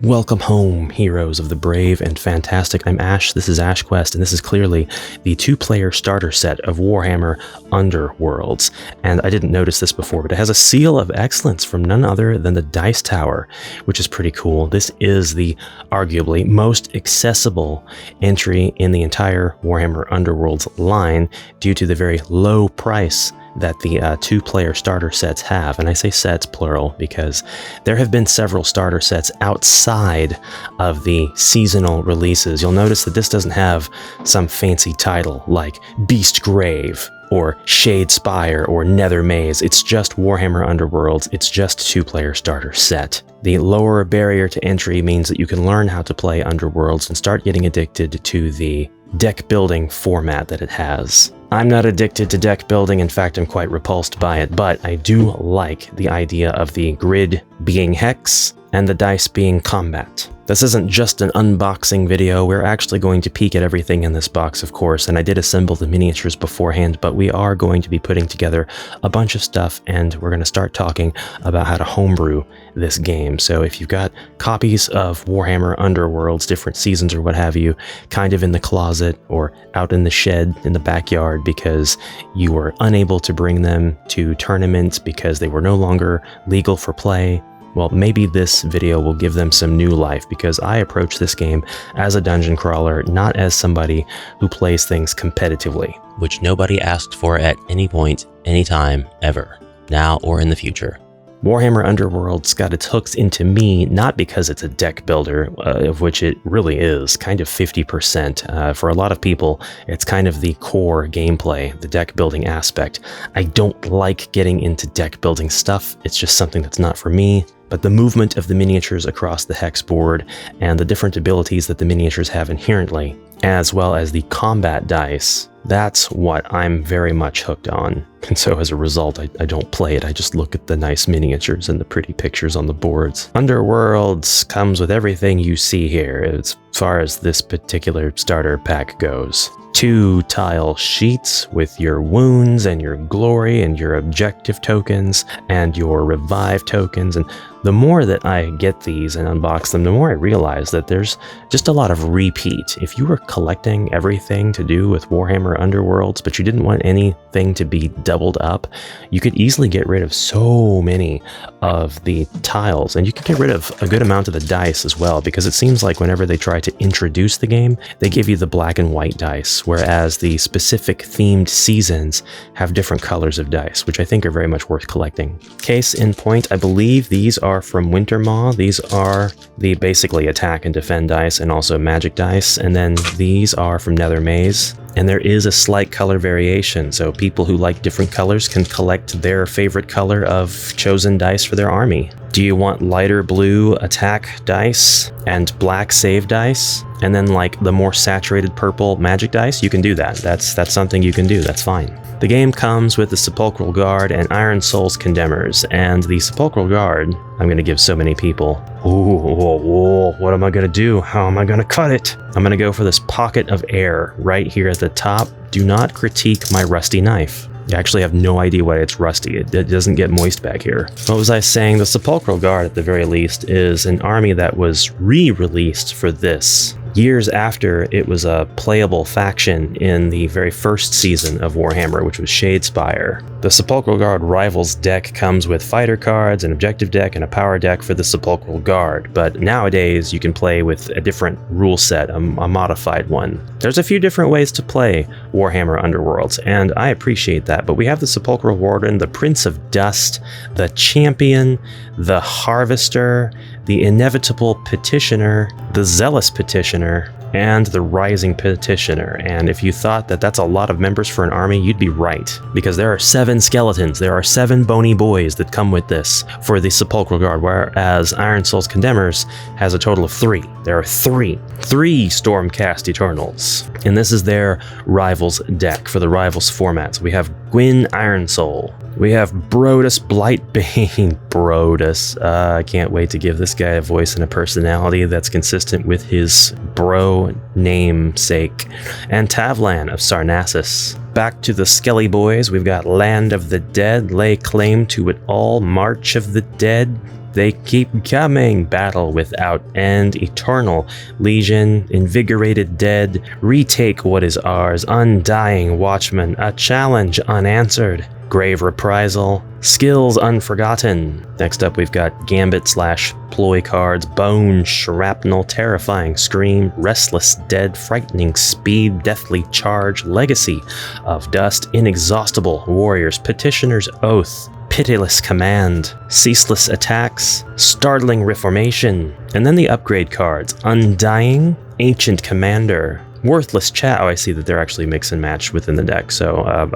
Welcome home, heroes of the brave and fantastic. I'm Ash, this is HeroQuest, and this is clearly the two-player starter set of Warhammer Underworlds. And I didn't notice this before, but it has a seal of excellence from none other than the Dice Tower, which is pretty cool. This is the arguably most accessible entry in the entire Warhammer Underworlds line due to the very low price that the two-player starter sets have. And I say sets plural because there have been several starter sets outside of the seasonal releases. You'll notice that this doesn't have some fancy title like Beast Grave or Shadespire or Nether Maze. It's just Warhammer Underworlds. It's just a two-player starter set. The lower barrier to entry means that you can learn how to play Underworlds and start getting addicted to the deck building format that it has. I'm not addicted to deck building, in fact I'm quite repulsed by it, but I do like the idea of the grid being hex and the dice being combat. This isn't just an unboxing video, we're actually going to peek at everything in this box, of course, and I did assemble the miniatures beforehand, but we are going to be putting together a bunch of stuff, and we're going to start talking about how to homebrew this game. So if you've got copies of Warhammer Underworlds, different seasons or what have you, kind of in the closet or out in the shed in the backyard because you were unable to bring them to tournaments because they were no longer legal for play, well, maybe this video will give them some new life because I approach this game as a dungeon crawler, not as somebody who plays things competitively. Which nobody asked for at any point, anytime, ever, now or in the future. Warhammer Underworlds got its hooks into me not because it's a deck builder, of which it really is, kind of 50%. For a lot of people, it's kind of the core gameplay, the deck building aspect. I don't like getting into deck building stuff, it's just something that's not for me. But the movement of the miniatures across the hex board and the different abilities that the miniatures have inherently, as well as the combat dice, that's what I'm very much hooked on. And so as a result, I don't play it, I just look at the nice miniatures and the pretty pictures on the boards. Underworlds comes with everything you see here as far as this particular starter pack goes. 2 tile sheets with your wounds and your glory and your objective tokens and your revive tokens, and the more that I get these and unbox them, the more I realize that there's just a lot of repeat. If you were collecting everything to do with Warhammer Underworlds, but you didn't want anything to be doubled up, you could easily get rid of so many of the tiles, and you can get rid of a good amount of the dice as well, because it seems like whenever they try to introduce the game, they give you the black and white dice, whereas the specific themed seasons have different colors of dice, which I think are very much worth collecting. Case in point, I believe these are from Wintermaw. These are the basically attack and defend dice and also magic dice, and then these are from Nether Maze. And there is a slight color variation, so people who like different colors can collect their favorite color of chosen dice for their army. Do you want lighter blue attack dice and black save dice, and then like the more saturated purple magic dice? You can do that. That's something you can do, that's fine. The game comes with the Sepulchral Guard and Iron Soul's Condemners, and the Sepulchral Guard, I'm going to give so many people. Ooh, what am I going to do? How am I going to cut it? I'm going to go for this pocket of air right here at the top. Do not critique my rusty knife. You actually have no idea why it's rusty. It doesn't get moist back here. What was I saying? The Sepulchral Guard, at the very least, is an army that was re-released for this years after it was a playable faction in the very first season of Warhammer, which was Shadespire. The Sepulchral Guard Rivals deck comes with fighter cards, an objective deck, and a power deck for the Sepulchral Guard, but nowadays you can play with a different rule set, a modified one. There's a few different ways to play Warhammer Underworlds, and I appreciate that, but we have the Sepulchral Warden, the Prince of Dust, the Champion, the Harvester, the Inevitable Petitioner, the Zealous Petitioner, and the Rising Petitioner. And if you thought that that's a lot of members for an army, you'd be right, because there are 7 skeletons, there are 7 bony boys that come with this for the Sepulchral Guard, whereas Iron Soul's Condemners has a total of 3. There are 3 Stormcast Eternals, and this is their Rivals deck for the Rivals format. So we have Gwyn Iron Soul, we have Brodus Blightbane. Brodus. I can't wait to give this guy a voice and a personality that's consistent with his bro namesake. And Tavlan of Sarnassus. Back to the Skelly Boys, we've got Land of the Dead, Lay Claim to It All, March of the Dead, they keep coming. Battle without end, eternal legion, invigorated dead, retake what is ours, undying watchman, a challenge unanswered, grave reprisal, skills unforgotten. Next up we've got gambit/ploy cards, bone, shrapnel, terrifying scream, restless dead, frightening speed, deathly charge, legacy of dust, inexhaustible warriors, petitioner's oath, pitiless command, ceaseless attacks, startling reformation, and then the upgrade cards, undying, ancient commander, worthless chat. Oh, I see that they're actually mix and match within the deck. So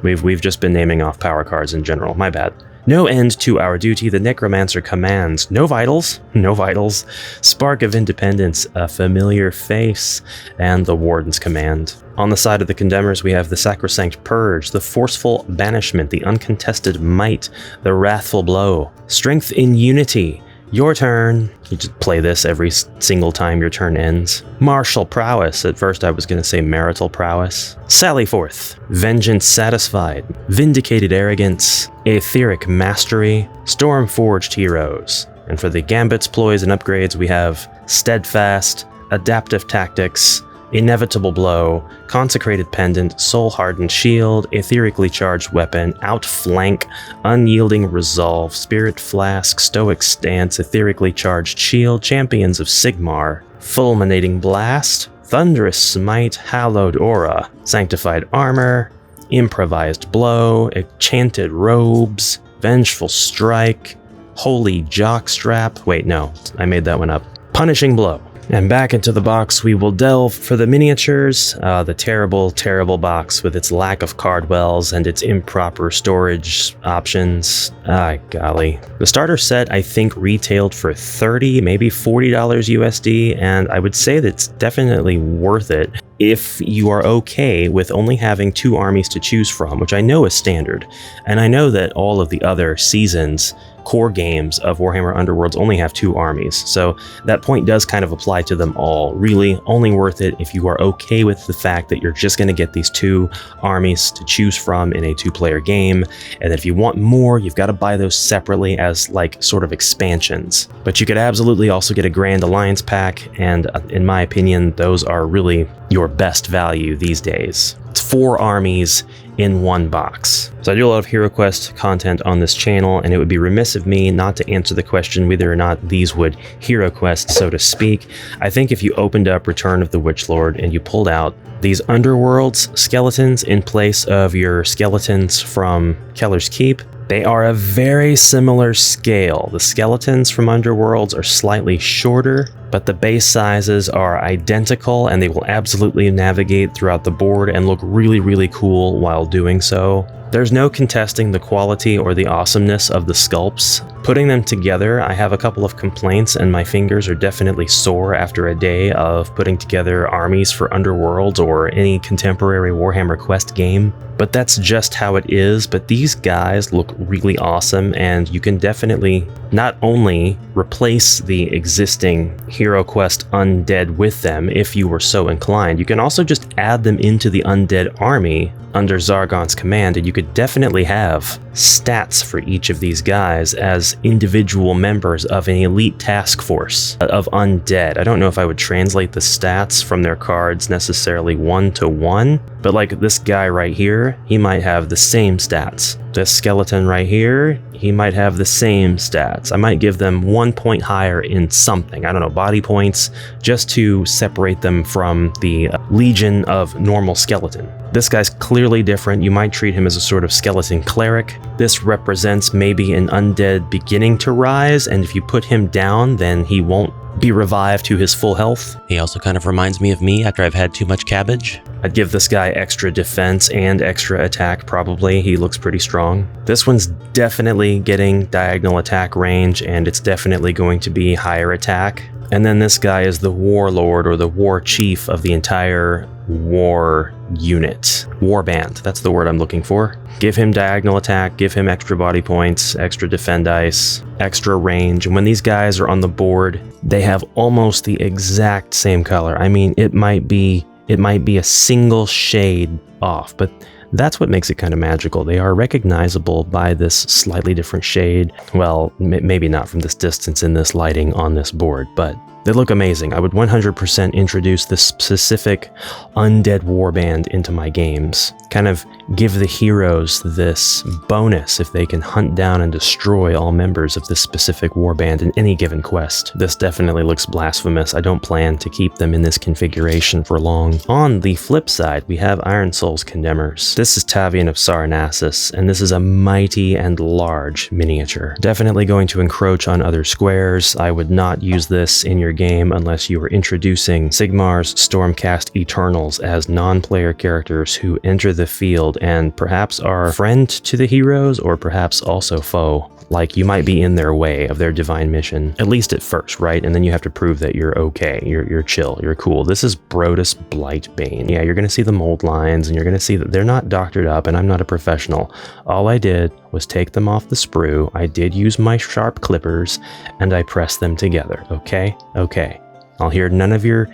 we've just been naming off power cards in general. My bad. No end to our duty. The necromancer commands. No vitals. No vitals. Spark of independence. A familiar face. And the warden's command. On the side of the condemners, we have the sacrosanct purge, the forceful banishment, the uncontested might, the wrathful blow, strength in unity. Your turn. You just play this every single time your turn ends. Martial prowess. At first I was going to say marital prowess. Sally forth. Vengeance satisfied. Vindicated arrogance. Aetheric mastery. Storm-forged heroes. And for the gambits, ploys, and upgrades, we have steadfast, adaptive tactics, inevitable blow, consecrated pendant, soul-hardened shield, etherically charged weapon, outflank, unyielding resolve, spirit flask, stoic stance, etherically charged shield, champions of Sigmar, fulminating blast, thunderous smite, hallowed aura, sanctified armor, improvised blow, enchanted robes, vengeful strike, holy jockstrap. Wait, no, I made that one up. Punishing blow. And back into the box we will delve for the miniatures, the terrible, terrible box with its lack of cardwells and its improper storage options. Ah, golly. The starter set, I think, retailed for $30, maybe $40 USD, and I would say that's definitely worth it if you are okay with only having 2 armies to choose from, which I know is standard. And I know that all of the other seasons core games of Warhammer Underworlds only have 2 armies, so that point does kind of apply to them all. Really only worth it if you are okay with the fact that you're just going to get these 2 armies to choose from in a 2-player game, and that if you want more, you've got to buy those separately as like sort of expansions. But you could absolutely also get a Grand Alliance pack, and in my opinion, those are really your best value these days. It's 4 armies in 1 box. So I do a lot of HeroQuest content on this channel, and it would be remiss of me not to answer the question whether or not these would HeroQuest, so to speak. I think if you opened up Return of the Witchlord and you pulled out these Underworlds skeletons in place of your skeletons from Keller's Keep, they are a very similar scale. The skeletons from Underworlds are slightly shorter, but the base sizes are identical, and they will absolutely navigate throughout the board and look really, really cool while doing so. There's no contesting the quality or the awesomeness of the sculpts. Putting them together, I have a couple of complaints, and my fingers are definitely sore after a day of putting together armies for Underworlds or any contemporary Warhammer Quest game. But that's just how it is. But these guys look really awesome, and you can definitely not only replace the existing HeroQuest undead with them if you were so inclined, you can also just add them into the undead army under Zargon's command, and you could definitely have stats for each of these guys as individual members of an elite task force of undead. I don't know if I would translate the stats from their cards necessarily 1-to-1, but like this guy right here, he might have the same stats. This skeleton right here, he might have the same stats. I might give them 1 point higher in something, I don't know, body points, just to separate them from the legion of normal skeleton. This guy's clearly different. You might treat him as a sort of skeleton cleric. This represents maybe an undead beginning to rise, and if you put him down, then he won't be revived to his full health. He also kind of reminds me of me after I've had too much cabbage. I'd give this guy extra defense and extra attack, probably. He looks pretty strong. This one's definitely getting diagonal attack range, and it's definitely going to be higher attack. And then this guy is the warlord or the war chief of the entire war unit. Warband, that's the word I'm looking for. Give him diagonal attack, give him extra body points, extra defend dice, extra range. And when these guys are on the board, they have almost the exact same color. I mean, it might be a single shade off, but That's what makes it kind of magical. They are recognizable by this slightly different shade. Well, maybe not from this distance in this lighting on this board, but they look amazing. I would 100% introduce this specific undead warband into my games. Kind of give the heroes this bonus if they can hunt down and destroy all members of this specific warband in any given quest. This definitely looks blasphemous. I don't plan to keep them in this configuration for long. On the flip side, we have Iron Soul's Condemners. This is Tavian of Saranassus, and this is a mighty and large miniature. Definitely going to encroach on other squares. I would not use this in your game unless you were introducing Sigmar's Stormcast Eternals as non-player characters who enter the field and perhaps are friend to the heroes or perhaps also foe. Like, you might be in their way of their divine mission, at least at first, right? And then you have to prove that you're okay, you're chill, you're cool. This is Brodus Blightbane. Yeah, you're gonna see the mold lines and you're gonna see that they're not doctored up, and I'm not a professional. All I did was take them off the sprue. I did use my sharp clippers and I pressed them together, okay? Okay. I'll hear none of your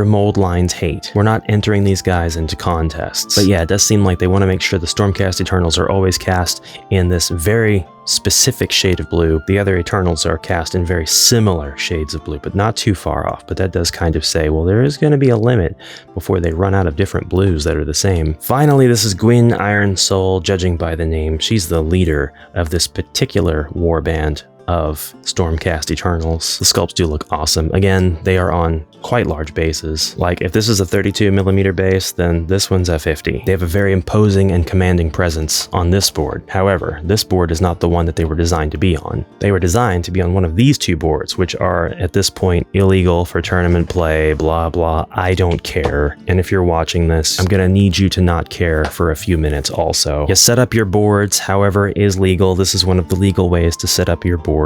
mold lines hate. We're not entering these guys into contests. But yeah, it does seem like they want to make sure the Stormcast Eternals are always cast in this very specific shade of blue. The other Eternals are cast in very similar shades of blue, but not too far off. But that does kind of say, well, there is going to be a limit before they run out of different blues that are the same. Finally, this is Gwyn Iron Soul, judging by the name. She's the leader of this particular warband of Stormcast Eternals. The sculpts do look awesome. Again, they are on quite large bases. Like, if this is a 32mm base, then this one's a 50. They have a very imposing and commanding presence on this board. However, this board is not the one that they were designed to be on. They were designed to be on one of these two boards, which are at this point illegal for tournament play, blah blah. I don't care. And if you're watching this, I'm gonna need you to not care for a few minutes also. You set up your boards, however, is legal. This is one of the legal ways to set up your boards.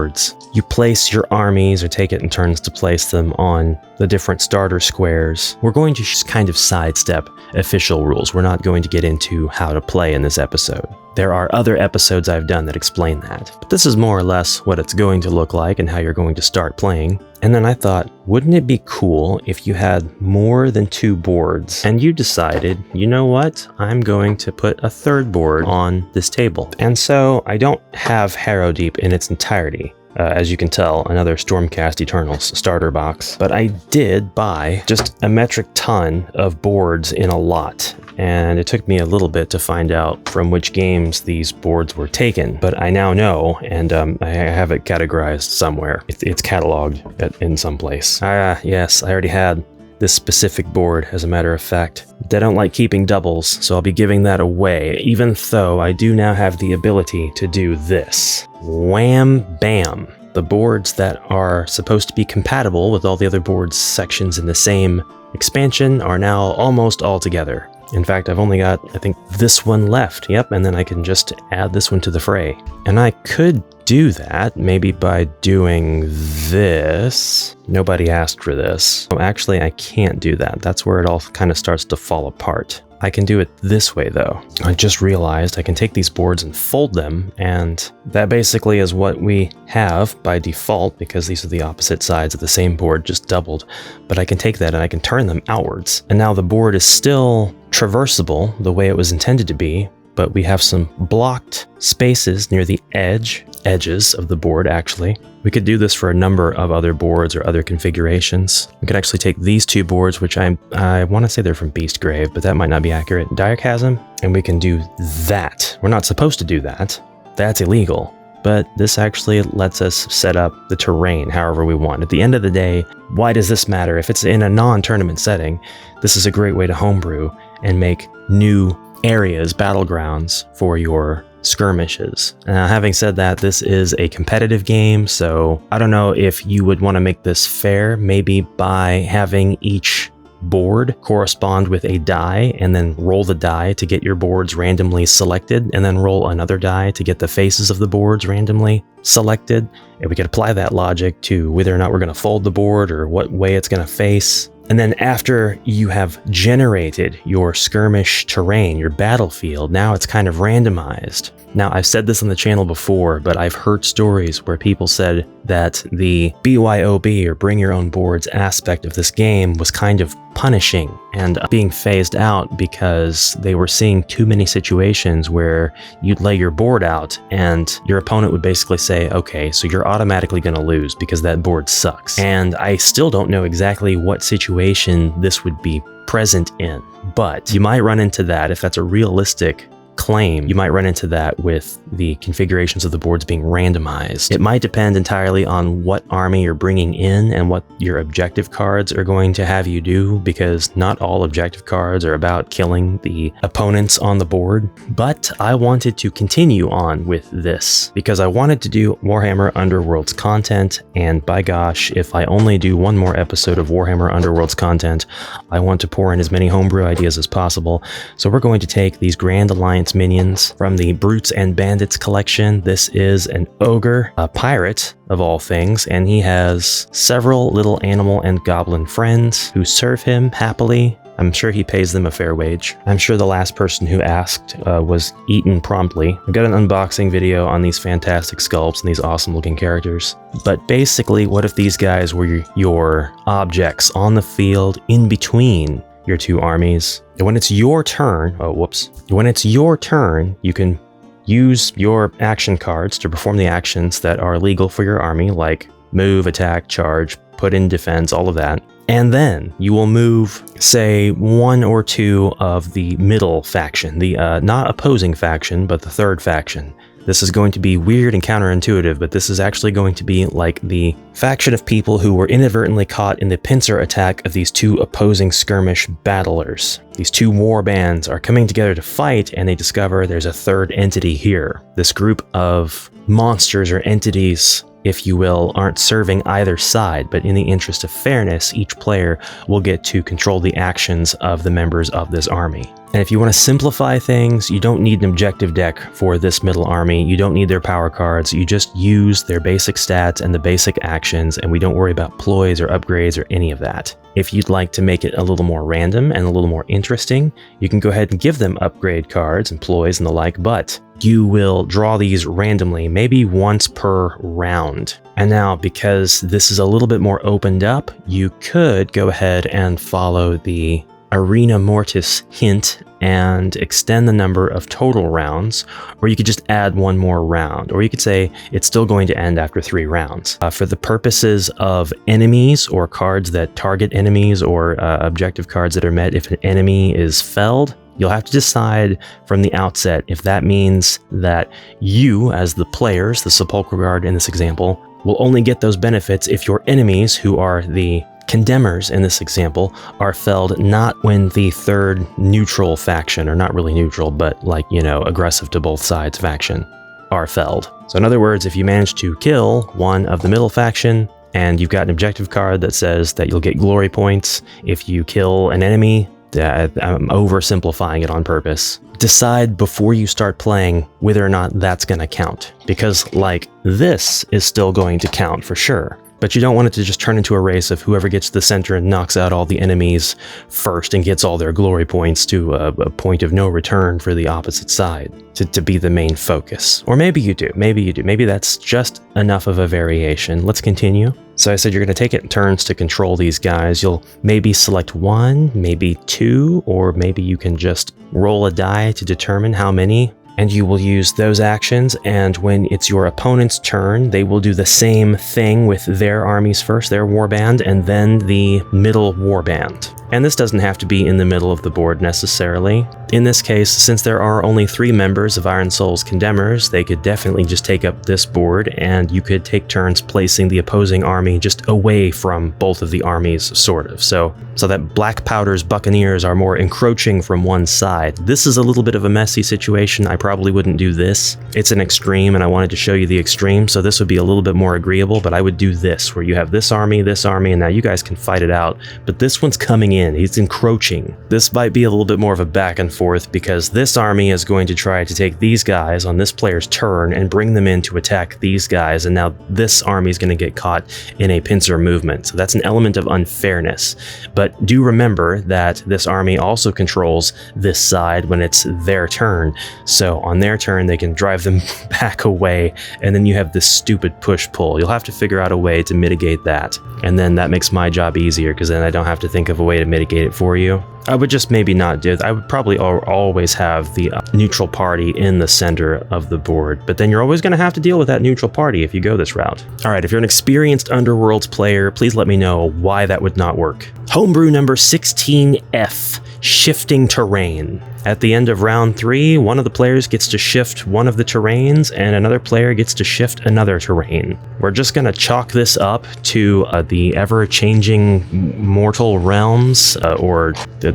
You place your armies, or take it in turns to place them on the different starter squares. We're going to just kind of sidestep official rules. We're not going to get into how to play in this episode. There are other episodes I've done that explain that, but this is more or less what it's going to look like and how you're going to start playing. And then I thought, wouldn't it be cool if you had more than 2 boards and you decided, you know what, I'm going to put a third board on this table. And so I don't have Harrow Deep in its entirety. As you can tell, another Stormcast Eternals starter box. But I did buy just a metric ton of boards in a lot. And it took me a little bit to find out from which games these boards were taken. But I now know, and I have it categorized somewhere. It's cataloged in some place. Yes, I already had this specific board, as a matter of fact. They don't like keeping doubles, so I'll be giving that away, even though I do now have the ability to do this. Wham Bam! The boards that are supposed to be compatible with all the other boards sections in the same expansion are now almost all together. In fact, I've only got, I think, this one left. Yep, and then I can just add this one to the fray. And I could do that maybe by doing this. Nobody asked for this. Oh, actually, I can't do that. That's where it all kind of starts to fall apart. I can do it this way, though. I just realized I can take these boards and fold them, and that basically is what we have by default, because these are the opposite sides of the same board, just doubled. But I can take that and I can turn them outwards. And now the board is still traversable the way it was intended to be, but we have some blocked spaces near the edges of the board, actually. We could do this for a number of other boards or other configurations. We could actually take these 2 boards, which I want to say they're from Beastgrave, but that might not be accurate. Dire Chasm, and we can do that. We're not supposed to do that. That's illegal. But this actually lets us set up the terrain however we want. At the end of the day, why does this matter? If it's in a non-tournament setting, this is a great way to homebrew and make new areas, battlegrounds for your skirmishes. Having said that, this is a competitive game, so I don't know if you would want to make this fair, maybe by having each board correspond with a die and then roll the die to get your boards randomly selected, and then roll another die to get the faces of the boards randomly selected. And we could apply that logic to whether or not we're going to fold the board or what way it's going to face. And then after you have generated your skirmish terrain, your battlefield, now it's kind of randomized. Now, I've said this on the channel before, but I've heard stories where people said that the BYOB, or bring your own boards aspect of this game, was kind of punishing and being phased out because they were seeing too many situations where you'd lay your board out and your opponent would basically say, okay, so you're automatically going to lose because that board sucks. And I still don't know exactly what situation this would be present in, but you might run into that if that's a realistic claim. You might run into that with the configurations of the boards being randomized. It might depend entirely on what army you're bringing in and what your objective cards are going to have you do, because not all objective cards are about killing the opponents on the board. But I wanted to continue on with this because I wanted to do Warhammer Underworlds content, and by gosh, if I only do one more episode of Warhammer Underworlds content, I want to pour in as many homebrew ideas as possible. So we're going to take these Grand Alliance minions from the Brutes and Bandits collection. This is an ogre, a pirate of all things, and he has several little animal and goblin friends who serve him happily. I'm sure he pays them a fair wage. I'm sure the last person who asked was eaten promptly. I got an unboxing video on these fantastic sculpts and these awesome looking characters. But basically, what if these guys were your objects on the field in between your two armies? And when it's your turn, when it's your turn, you can use your action cards to perform the actions that are legal for your army, like move, attack, charge, put in defense, all of that. And then you will move, say, one or two of the middle faction, the not opposing faction, but the third faction. This is going to be weird and counterintuitive, but this is actually going to be like the faction of people who were inadvertently caught in the pincer attack of these two opposing skirmish battlers. These two war bands are coming together to fight, and they discover there's a third entity here. This group of monsters or entities, if you will, aren't serving either side, but in the interest of fairness, each player will get to control the actions of the members of this army. And if you want to simplify things, you don't need an objective deck for this middle army. You don't need their power cards. You just use their basic stats and the basic actions, and we don't worry about ploys or upgrades or any of that. If you'd like to make it a little more random and a little more interesting, you can go ahead and give them upgrade cards and ploys and the like, but you will draw these randomly, maybe once per round. And now, because this is a little bit more opened up, you could go ahead and follow the Arena Mortis hint and extend the number of total rounds, or you could just add one more round, or you could say it's still going to end after 3 rounds. For the purposes of enemies or cards that target enemies or objective cards that are met if an enemy is felled, you'll have to decide from the outset if that means that you, as the players, the Sepulchral Guard in this example, will only get those benefits if your enemies, who are the Condemners in this example, are felled not when the third neutral faction, or not really neutral, but like, you know, aggressive to both sides faction, are felled. So in other words, if you manage to kill one of the middle faction, and you've got an objective card that says that you'll get glory points if you kill an enemy, I'm oversimplifying it on purpose. Decide before you start playing whether or not that's going to count, because like this is still going to count for sure. But you don't want it to just turn into a race of whoever gets to the center and knocks out all the enemies first and gets all their glory points to a point of no return for the opposite side to be the main focus. Or maybe you do, maybe that's just enough of a variation. Let's continue. So I said you're going to take it in turns to control these guys. You'll maybe select 1, maybe 2, or maybe you can just roll a die to determine how many. And you will use those actions, and when it's your opponent's turn, they will do the same thing with their armies first, their warband, and then the middle warband. And this doesn't have to be in the middle of the board necessarily. In this case, since there are only 3 members of Iron Soul's Condemners, they could definitely just take up this board, and you could take turns placing the opposing army just away from both of the armies, sort of. So that Black Powder's Buccaneers are more encroaching from one side. This is a little bit of a messy situation. I probably wouldn't do this. It's an extreme, and I wanted to show you the extreme, so this would be a little bit more agreeable, but I would do this, where you have this army, and now you guys can fight it out, but this one's coming in in. He's encroaching. This might be a little bit more of a back and forth because this army is going to try to take these guys on this player's turn and bring them in to attack these guys, and now this army is going to get caught in a pincer movement. So that's an element of unfairness. But do remember that this army also controls this side when it's their turn. So on their turn, they can drive them back away, and then you have this stupid push-pull. You'll have to figure out a way to mitigate that. And then that makes my job easier because then I don't have to think of a way to mitigate it for you. I would just maybe not do it. I would probably always have the neutral party in the center of the board, but then you're always going to have to deal with that neutral party if you go this route. All right, if you're an experienced Underworlds player, please let me know why that would not work. Homebrew number 16F, Shifting Terrain. At the end of round 3, one of the players gets to shift one of the terrains and another player gets to shift another terrain. We're just going to chalk this up to the ever-changing mortal realms or the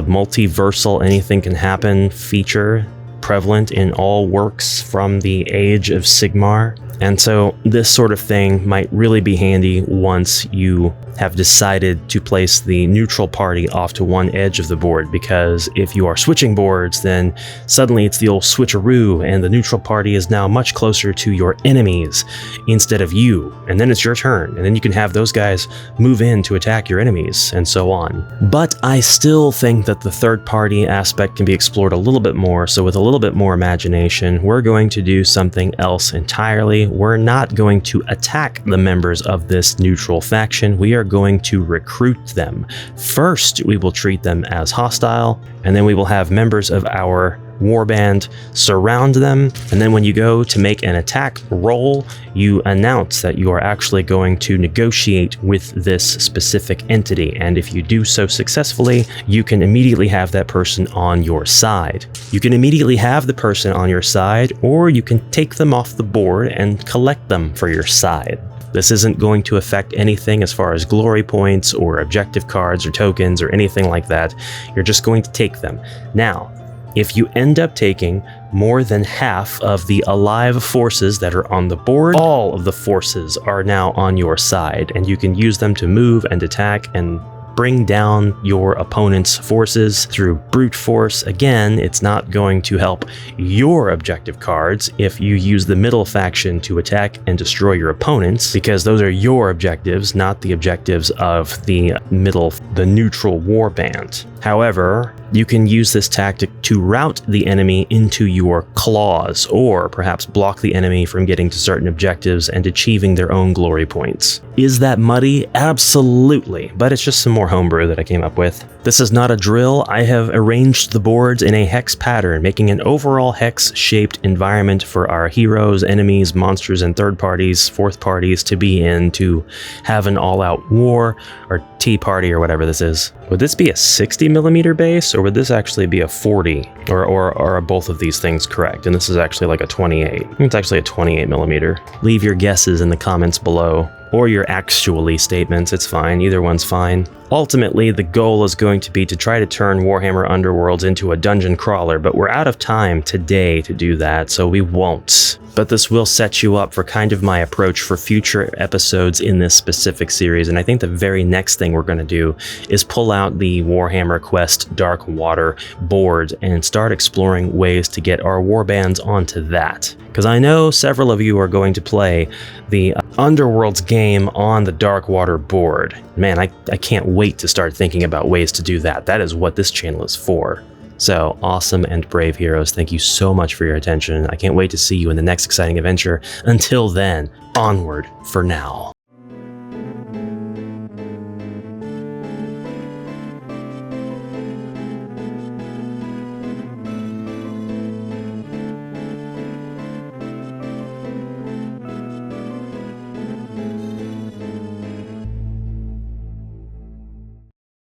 multiversal anything can happen feature prevalent in all works from the Age of Sigmar. And so this sort of thing might really be handy once you have decided to place the neutral party off to one edge of the board, because if you are switching boards, then suddenly it's the old switcheroo and the neutral party is now much closer to your enemies instead of you, and then it's your turn, and then you can have those guys move in to attack your enemies and so on. But I still think that the third party aspect can be explored a little bit more, so with a little bit more imagination, we're going to do something else entirely. We're not going to attack the members of this neutral faction. We are going to recruit them. First, we will treat them as hostile, and then we will have members of our warband surround them, and then when you go to make an attack roll, you announce that you are actually going to negotiate with this specific entity, and if you do so successfully, you can immediately have that person on your side. You can immediately have the person on your side, or you can take them off the board and collect them for your side. This isn't going to affect anything as far as glory points or objective cards or tokens or anything like that. You're just going to take them. Now, if you end up taking more than half of the alive forces that are on the board, all of the forces are now on your side, and you can use them to move and attack and bring down your opponent's forces through brute force. Again, it's not going to help your objective cards if you use the middle faction to attack and destroy your opponents, because those are your objectives, not the objectives of the neutral warband. However, you can use this tactic to rout the enemy into your claws, or perhaps block the enemy from getting to certain objectives and achieving their own glory points. Is that muddy? Absolutely, but it's just some more homebrew that I came up with. This is not a drill. I have arranged the boards in a hex pattern, making an overall hex-shaped environment for our heroes, enemies, monsters, and third parties, fourth parties to be in to have an all-out war, or tea party, or whatever this is. Would this be a 60mm base, or would this actually be a 40? Or are both of these things correct? And this is actually like a 28. It's actually a 28mm. Leave your guesses in the comments below, or your actually statements. It's fine. Either one's fine. Ultimately, the goal is going to be to try to turn Warhammer Underworlds into a dungeon crawler, but we're out of time today to do that, so we won't. But this will set you up for kind of my approach for future episodes in this specific series, and I think the very next thing we're going to do is pull out the Warhammer Quest Dark Water board and start exploring ways to get our warbands onto that. Because I know several of you are going to play the Underworlds game on the Dark Water board. Man, I can't wait to start thinking about ways to do that. That is what this channel is for. So, awesome and brave heroes, thank you so much for your attention. I can't wait to see you in the next exciting adventure. Until then, onward for now.